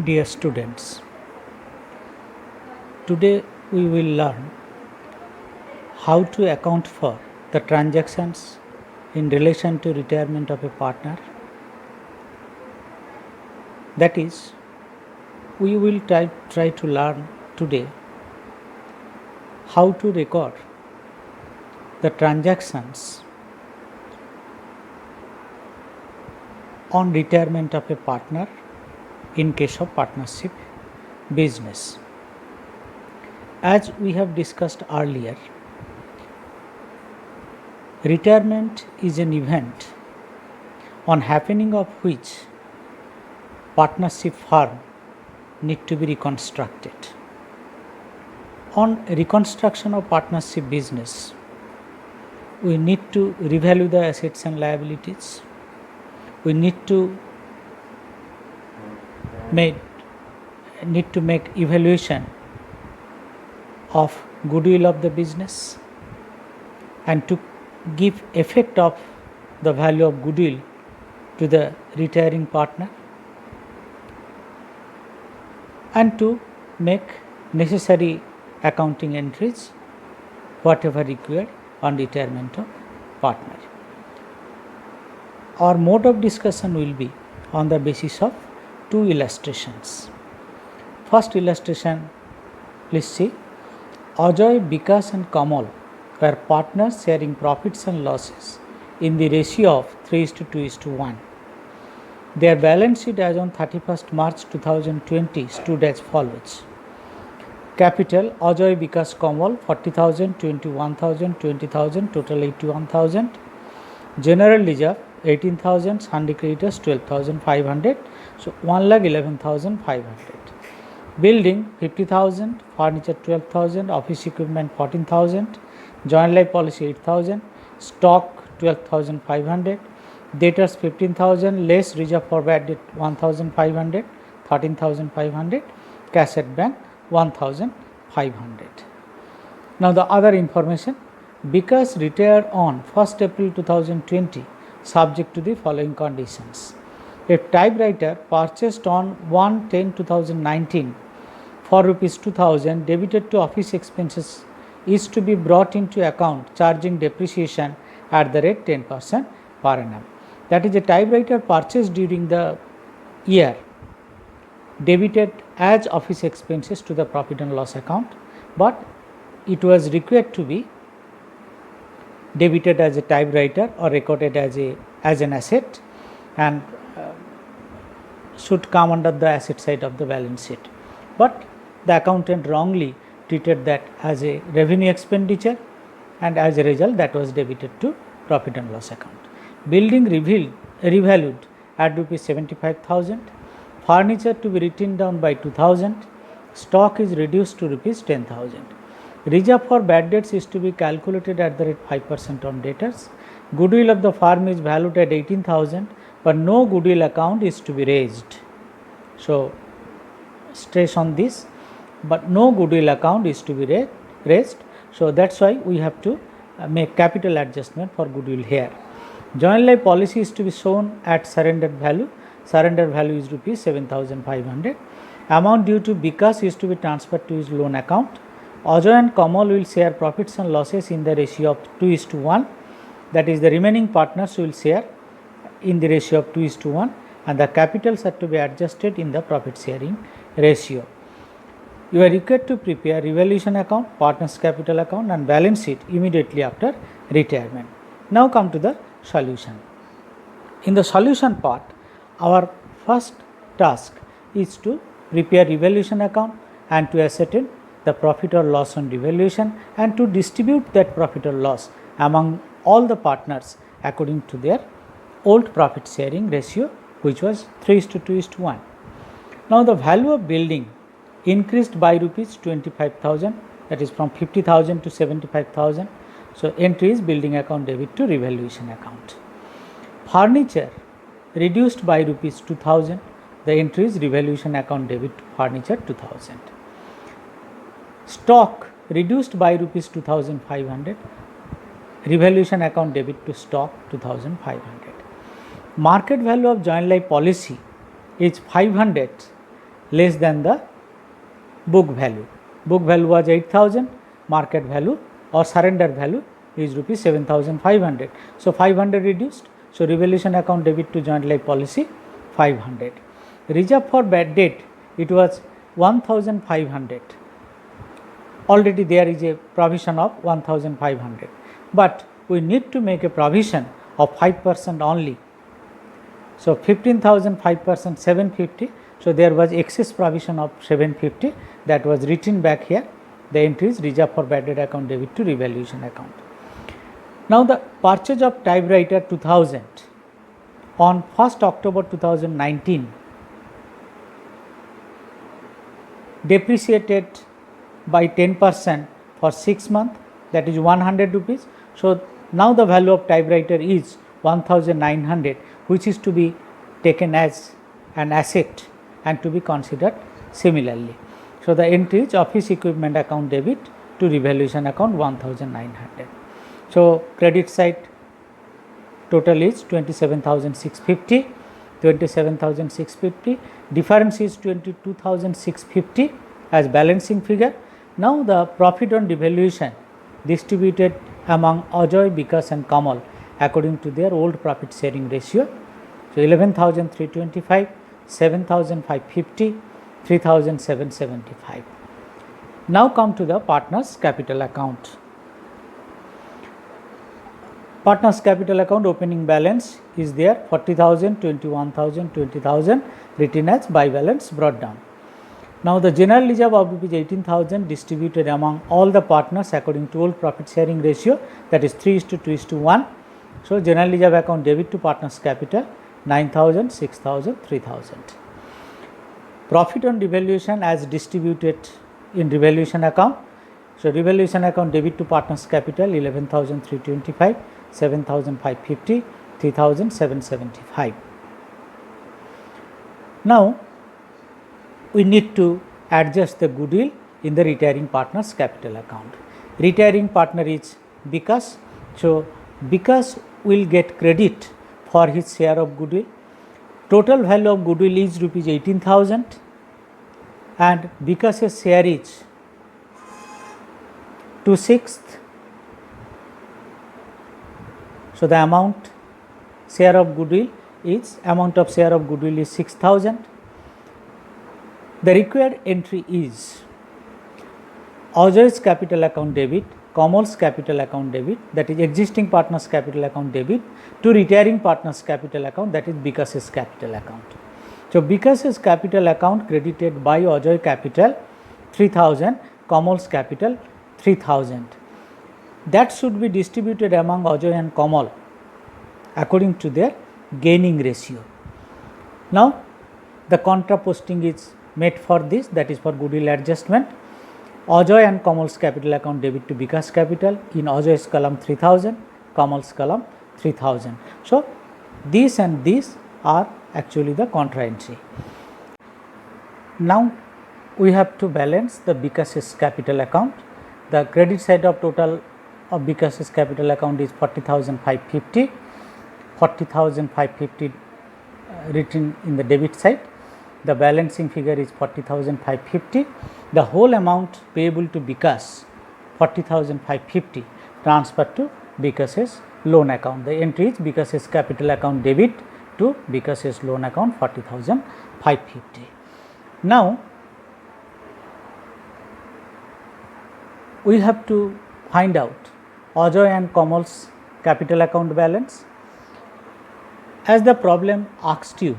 Dear students, today we will learn how to account for the transactions in relation to retirement of a partner. That is, we will try to learn today how to record the transactions on retirement of a partner in case of partnership business. As we have discussed earlier, retirement is an event on happening of which partnership firm need to be reconstructed. On reconstruction of partnership business, we need to revalue the assets and liabilities. We need to make evaluation of goodwill of the business and to give effect of the value of goodwill to the retiring partner and to make necessary accounting entries whatever required on retirement of partner. Our mode of discussion will be on the basis of two illustrations. First illustration, please see. Ajoy, Vikas and Kamal were partners sharing profits and losses in the ratio of 3:2:1. Their balance sheet as on 31st March 2020 stood as follows. Capital, Ajoy, Vikas, Kamal 40,000, 21,000, 20,000, total 81,000. General reserve 18,000, Sunday creditors 12,500, so 1,11,500. Building 50,000, furniture 12,000, office equipment 14,000, joint life policy 8,000, stock 12,500, debtors 15,000, less reserve for bad debt 1,500, 13,500, cash at bank 1,500. Now the other information, Vikas retired on 1st April 2020 subject to the following conditions. A typewriter purchased on 1/10/2019 for rupees 2,000 debited to office expenses is to be brought into account charging depreciation at the rate 10% per annum. That is, a typewriter purchased during the year debited as office expenses to the profit and loss account, but it was required to be debited as a typewriter or recorded as an asset and should come under the asset side of the balance sheet. But the accountant wrongly treated that as a revenue expenditure and as a result that was debited to profit and loss account. Building revalued at rupees 75,000, furniture to be written down by 2,000, stock is reduced to rupees 10,000. Reserve for bad debts is to be calculated at the rate 5% on debtors. Goodwill of the firm is valued at 18,000, but no goodwill account is to be raised. So, stress on this, but no goodwill account is to be raised. So, that is why we have to make capital adjustment for goodwill here. Joint life policy is to be shown at surrendered value. Surrender value is rupees 7,500. Amount due to Vikas is to be transferred to his loan account. Ajoy and Kamal will share profits and losses in the ratio of 2:1. That is, the remaining partners will share in the ratio of 2:1 and the capitals are to be adjusted in the profit sharing ratio. You are required to prepare revaluation account, partners capital account and balance sheet immediately after retirement. Now come to the solution. In the solution part, our first task is to prepare revaluation account and to ascertain the profit or loss on revaluation and to distribute that profit or loss among all the partners according to their old profit sharing ratio, which was 3:2:1. Now the value of building increased by rupees 25,000, that is from 50,000 to 75,000. So entry is building account debit to revaluation account. Furniture reduced by rupees 2,000, the entry is revaluation account debit to furniture 2,000. Stock reduced by rupees 2,500, revaluation account debit to stock 2,500. Market value of joint life policy is 500 less than the book value. Book value was 8,000, market value or surrender value is rupees 7,500. So 500 reduced. So revaluation account debit to joint life policy 500. Reserve for bad debt, it was 1,500. Already there is a provision of 1,500, but we need to make a provision of 5% only. So 15,000 5% 750. So there was excess provision of 750 that was written back here. The entry is reserve for bad debt account debit to revaluation account. Now the purchase of typewriter 2000 on 1st October 2019 depreciated by 10% for 6 months, that is 100 rupees. So now the value of typewriter is 1,900, which is to be taken as an asset and to be considered similarly. So the entry is office equipment account debit to revaluation account 1,900. So credit side total is 27,650, 27,650. Difference is 22,650 as balancing figure. Now the profit on devaluation distributed among Ajoy, Bikash and Kamal according to their old profit sharing ratio. So 11,325, 7,550, 3,775. Now come to the partners capital account. Partners capital account opening balance is there 40,000, 21,000, 20,000 written as by balance brought down. Now the general reserve of rupees 18,000 distributed among all the partners according to old profit sharing ratio, that is 3:2:1. So general reserve account debit to partners capital 9,000, 6,000, 3,000. Profit on revaluation as distributed in revaluation account. So revaluation account debit to partners capital 11,325, 7,550, 3,775. Now we need to adjust the goodwill in the retiring partners capital account. Retiring partner is Bikash. So Bikash will get credit for his share of goodwill. Total value of goodwill is rupees 18,000 and Bikash's share is 2/6. So the amount share of goodwill is 6,000. The required entry is Ajoy's capital account debit, Kamal's capital account debit, that is existing partners capital account debit to retiring partners capital account, that is Bikash's capital account. So Bikash's capital account credited by Ajoy capital 3,000, Kamal's capital 3,000. That should be distributed among Ajoy and Kamal according to their gaining ratio. Now the contraposting is made for this, that is for goodwill adjustment. Ajoy and Kamal's capital account debit to Bikash capital, in Ajoy's column 3,000, Kamal's column 3,000. So these and these are actually the contra entry. Now we have to balance the Bikash's capital account. The credit side of total of Bikash's capital account is 40,550, 40,550 written in the debit side. The balancing figure is 40,550. The whole amount payable to Bikash 40,550 transferred to Bikash's loan account. The entry is Bikash's capital account debit to Bikash's loan account 40,550. Now we have to find out Ajoy and Kamal's capital account balance. As the problem asked you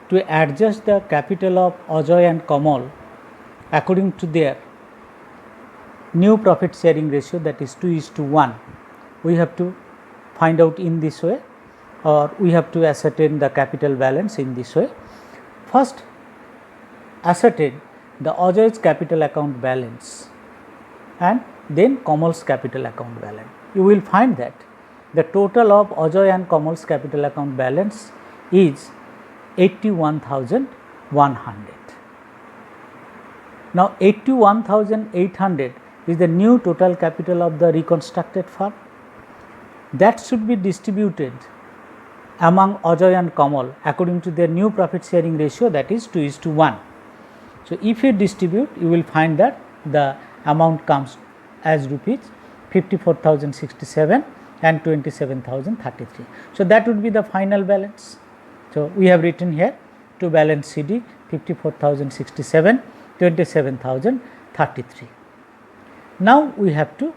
to adjust the capital of Ajoy and Kamal according to their new profit sharing ratio, that is 2:1, we have to find out in this way, or we have to ascertain the capital balance in this way. First, ascertain the Ajoy's capital account balance and then Kamal's capital account balance. You will find that the total of Ajoy and Kamal's capital account balance is 81,100. Now 81,800 is the new total capital of the reconstructed firm. That should be distributed among Ajoy and Kamal according to their new profit sharing ratio, that is 2:1. So, if you distribute, you will find that the amount comes as rupees 54,067 and 27,033. So, that would be the final balance. So, we have written here to balance CD 54,067, 27,033. Now, we have to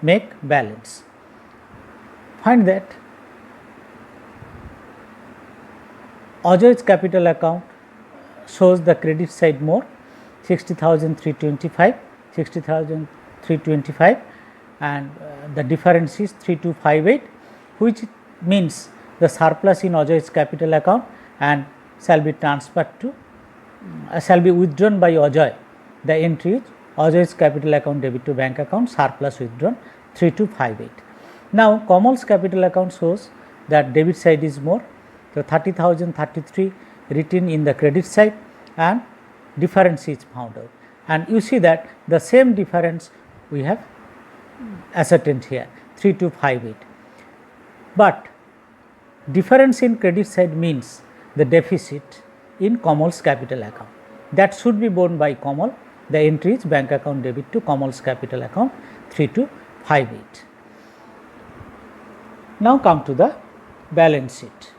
make balance. Find that Ajoy's capital account shows the credit side more 60,325, 60,325 and the difference is 3258, which means the surplus in Ajoy's capital account and shall be transferred to shall be withdrawn by Ajoy. The entry is Ajoy's capital account debit to bank account, surplus withdrawn 3258. Now, Kamal's capital account shows that debit side is more. So, 30,033 written in the credit side and difference is found out, and you see that the same difference we have ascertained here 3258, but difference in credit side means the deficit in Kamal's capital account, that should be borne by Kamal. The entry is bank account debit to Kamal's capital account 3258. Now, come to the balance sheet.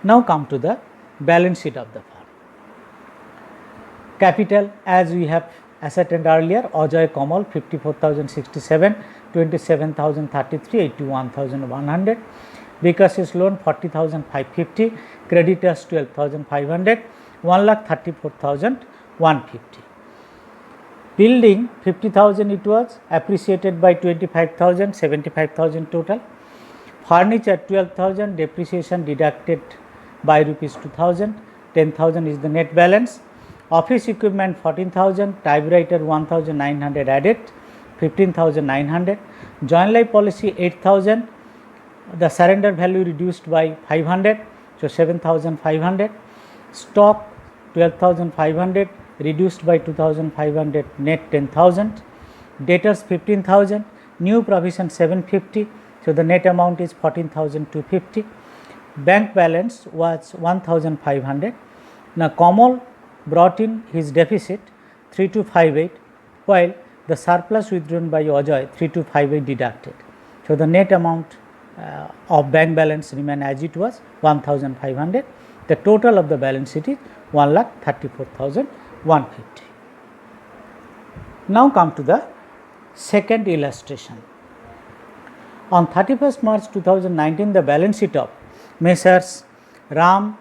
Now, come to the balance sheet of the firm. Capital, as we have ascertained earlier, Ajoy Kamal 54,067, 27,033, 81,100. Vikas's loan 40,550, creditors 12,500, 1,34,150. Building 50,000 it was, appreciated by 25,000, 75,000 total. Furniture 12,000, depreciation deducted by rupees 2,000, 10,000 is the net balance. Office equipment 14,000, typewriter 1,900 added, 15,900. Joint life policy 8,000, the surrender value reduced by 500, so 7,500. Stock 12,500 reduced by 2,500, net 10,000. Debtors 15,000, new provision 750, so the net amount is 14,250. Bank balance was 1,500. Now, Kamal brought in his deficit 3258, while the surplus withdrawn by Ajoy 3258 deducted. So, the net amount of bank balance remain as it was 1,500. The total of the balance sheet is 1,34,150. Now, come to the second illustration. On 31st March 2019, the balance sheet of Messrs. Ram,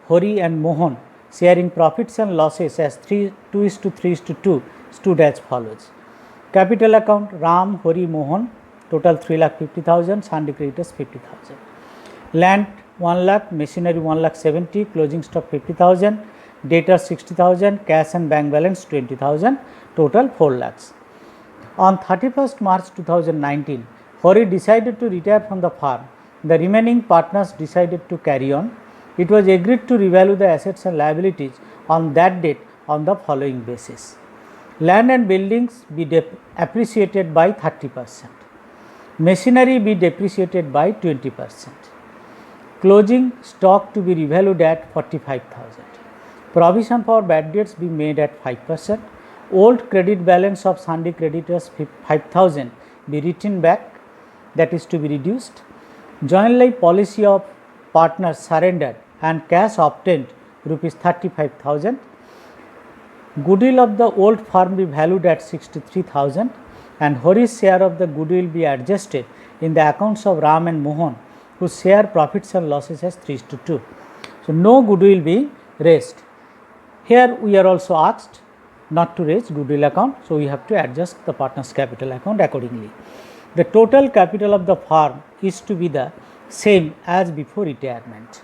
Hori and Mohan sharing profits and losses as 2:3:2 stood as follows. Capital account Ram, Hori, Mohan total 3,50,000, Sunday creditors 50,000. Land 1 lakh, machinery 1,70,000, closing stock 50,000, debtors 60,000, cash and bank balance 20,000, total 4 lakhs. On 31st March 2019, Hori decided to retire from the firm. The remaining partners decided to carry on. It was agreed to revalue the assets and liabilities on that date on the following basis. Land and buildings be appreciated by 30%. Machinery be depreciated by 20%. Closing stock to be revalued at 45,000. Provision for bad debts be made at 5%. Old credit balance of Sunday creditors 5,000 be written back, that is to be reduced. Joint life policy of partners surrendered and cash obtained rupees 35,000. Goodwill of the old firm be valued at 63,000 and Hori's share of the goodwill be adjusted in the accounts of Ram and Mohan, whose share profits and losses as 3:2. So, no goodwill being raised. Here we are also asked not to raise goodwill account, so we have to adjust the partners capital account accordingly. The total capital of the firm is to be the same as before retirement.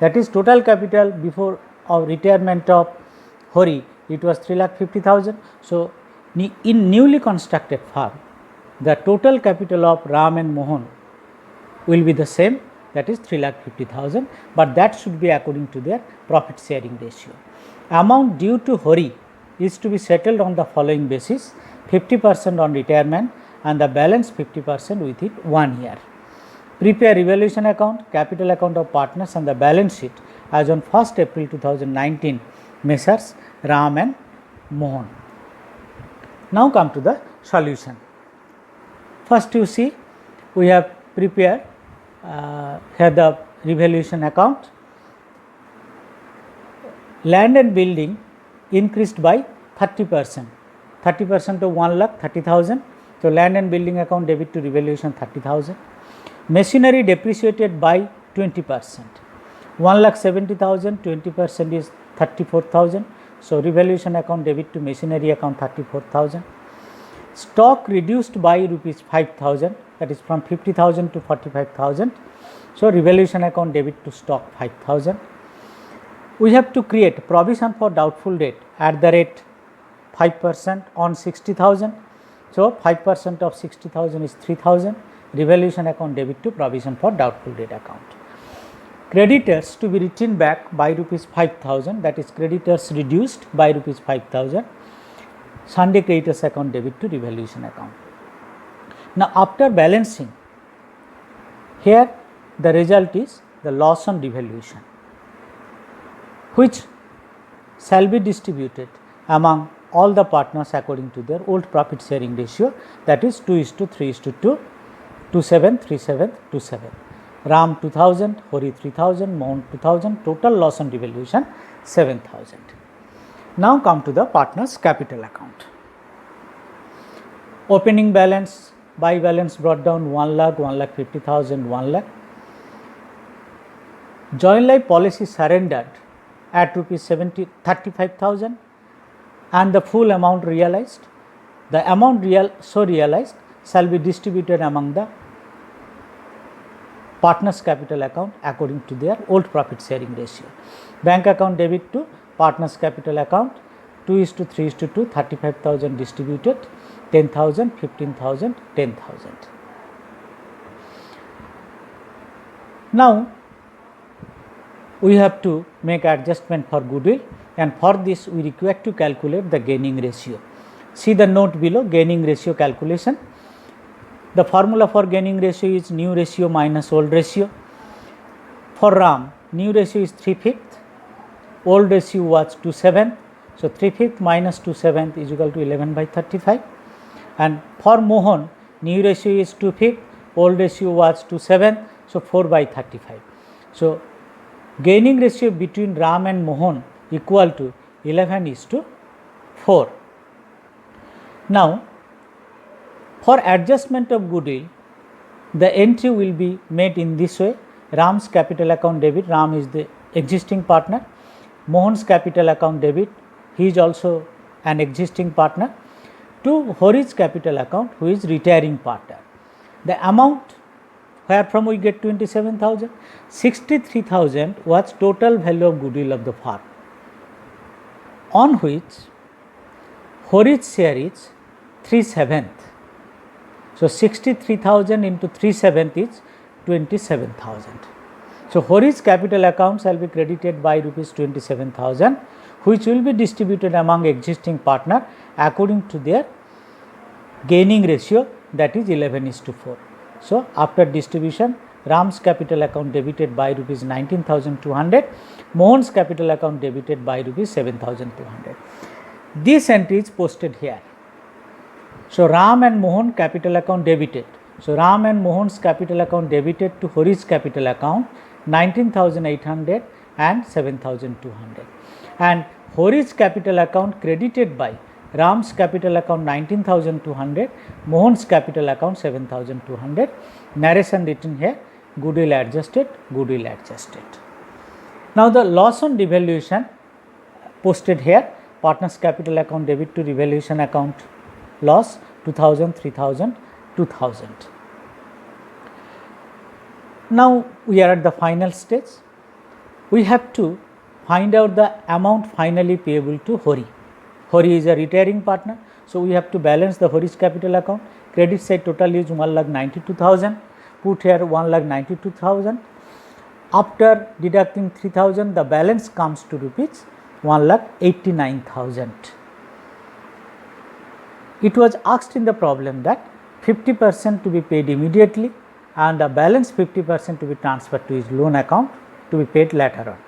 That is, total capital before retirement of Hori, it was 3,50,000. So, in newly constructed firm, the total capital of Ram and Mohan will be the same, that is 3,50,000, but that should be according to their profit sharing ratio. Amount due to Hori is to be settled on the following basis: 50% on retirement and the balance 50% within 1 year. Prepare revaluation account, capital account of partners and the balance sheet as on 1st April 2019, Messrs. Ram and Mohan. Now come to the solution. First you see, we have prepared here the revaluation account. Land and building increased by 30%, 30% of 1,30,000. So, land and building account debit to revaluation 30,000. Machinery depreciated by 20%, 1,70,000, 20% is 34,000. So, revaluation account debit to machinery account 34,000. Stock reduced by rupees 5,000, that is from 50,000 to 45,000. So, revaluation account debit to stock 5,000. We have to create provision for doubtful debt at the rate 5% on 60,000. So, 5% of 60,000 is 3,000. Revaluation account debit to provision for doubtful debt account. Creditors to be written back by rupees 5,000, that is creditors reduced by rupees 5,000. Sunday creditors account debit to revaluation account. Now, after balancing, here the result is the loss on revaluation, which shall be distributed among all the partners according to their old profit sharing ratio, that is 2:3:2, 27, 37, 27. Ram 2,000, Hori 3,000, Mohan 2,000, total loss on revaluation 7,000. Now come to the partners capital account. Opening balance, by balance brought down 1 lakh, 1,50,000, 1 lakh. Joint life policy surrendered at rupees 35,000 and the full amount realized. The amount realized shall be distributed among the partners capital account according to their old profit sharing ratio. Bank account debit to partners capital account 2:3:2, 35,000 distributed, 10,000, 15,000, 10,000. Now, we have to make adjustment for goodwill, and for this we require to calculate the gaining ratio. See the note below, gaining ratio calculation. The formula for gaining ratio is new ratio minus old ratio. For Ram, new ratio is 3/5, old ratio was 2/7. So, 3/5 minus 2/7 is equal to 11/35. And for Mohan, new ratio is 2/5, old ratio was 2/7. So, 4/35. So, gaining ratio between Ram and Mohan equal to 11:4. Now, for adjustment of goodwill, the entry will be made in this way. Ram's capital account debit, Ram is the existing partner. Mohan's capital account debit, he is also an existing partner, to Hori's capital account, who is retiring partner. The amount where from we get 27,000, 63,000 was total value of goodwill of the firm, on which Hori's share is 3/7. So, 63,000 into 3/7 is 27,000. So, Hori's capital account shall be credited by rupees 27,000, which will be distributed among existing partner according to their gaining ratio, that is 11:4. So, after distribution, Ram's capital account debited by rupees 19,200, Mohan's capital account debited by rupees 7,200. This entry is posted here. So, Ram and Mohan capital account debited. So, Ram and Mohan's capital account debited to Hori's capital account 19,800 and 7,200, and Hori's capital account credited by Ram's capital account 19,200, Mohan's capital account 7,200. Narration written here, goodwill adjusted, goodwill adjusted. Now, the loss on revaluation posted here, partners capital account debit to revaluation account loss 2,000, 3,000, 2,000. Now, we are at the final stage. We have to find out the amount finally payable to Hori. Hori is a retiring partner. So, we have to balance the Hori's capital account. Credit side total is 1,92,000. Put here 1,92,000. After deducting 3,000, the balance comes to rupees 1,89,000. It was asked in the problem that 50% to be paid immediately and the balance 50% to be transferred to his loan account to be paid later on.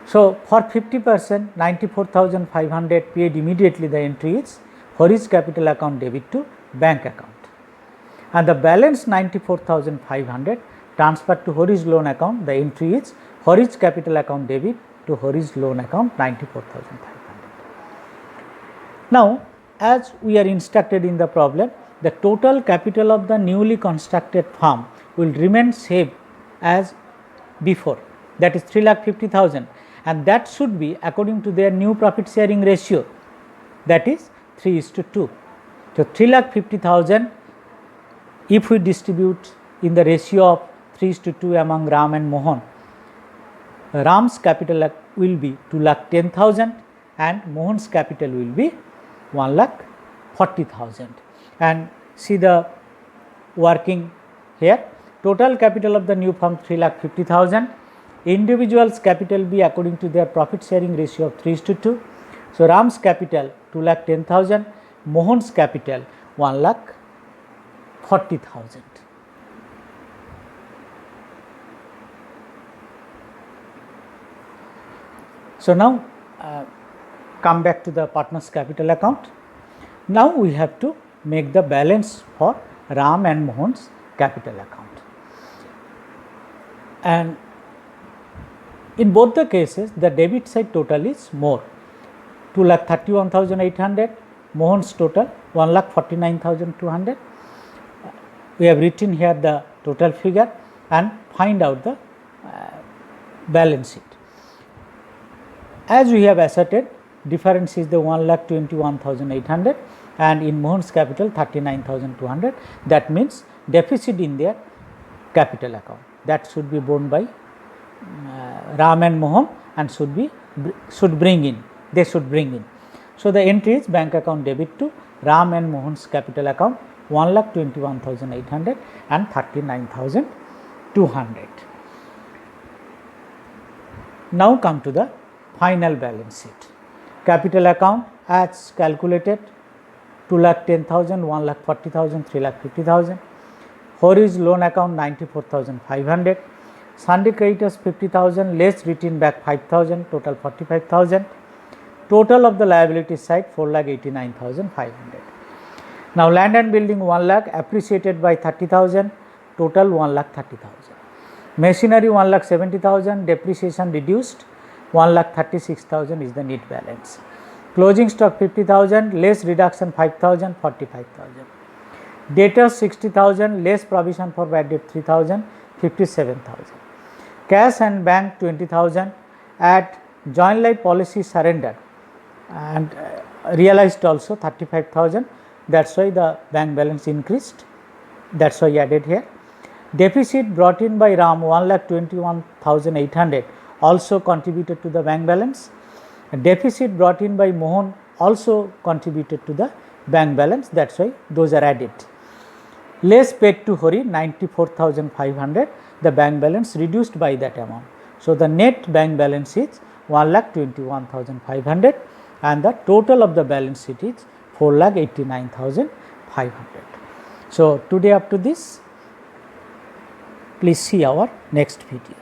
So, for 50% 94,500 paid immediately, the entry is for his capital account debit to bank account, and the balance 94,500 transferred to Hori's loan account, the entry is Hori's capital account debit to Hori's loan account 94,500. Now, as we are instructed in the problem, the total capital of the newly constructed farm will remain same as before, that is 3,50,000, and that should be according to their new profit sharing ratio, that is 3:2. So, 3,50,000 if we distribute in the ratio of 3:2 among Ram and Mohan, Ram's capital will be 2,10,000 and Mohan's capital will be 1,40,000. And see the working here, total capital of the new firm 3,50,000, individuals capital be according to their profit sharing ratio of 3:2. So, Ram's capital 2,10,000, Mohan's capital 1,40,000. So, now come back to the partners capital account. Now, we have to make the balance for Ram and Mohan's capital account, and in both the cases the debit side total is more, 2,31,800, Mohan's total 1,49,200. We have written here the total figure and find out the balance sheet. As we have asserted, difference is the 1,21,800 and in Mohan's capital 39,200. That means deficit in their capital account, that should be borne by Ram and Mohan and should bring in. So, the entry is bank account debit to Ram and Mohan's capital account 1,21,800 and 39,200. Now, come to the final balance sheet. Capital account as calculated 2,10,000, 1,40,000, 3,50,000. Hori's loan account 94,500. Sunday creditors 50,000, less written back 5,000, total 45,000. Total of the liability side 4,89,500. Now, land and building 1 lakh appreciated by 30,000, total 1,30,000. Machinery 1,70,000, depreciation reduced 1,36,000 is the net balance. Closing stock 50,000, less reduction 5,000, 45,000. Debtors 60,000, less provision for bad debt 3,000, 57,000. Cash and bank 20,000, at joint life policy surrender and realized also 35,000, that is why the bank balance increased, that is why added here. Deficit brought in by Ram 1,21,800 also contributed to the bank balance. Deficit brought in by Mohan also contributed to the bank balance, that is why those are added. Less paid to Hori 94,500, the bank balance reduced by that amount. So, the net bank balance is 1,21,500 and the total of the balance sheet is 4,89,500. So, today up to this, please see our next video.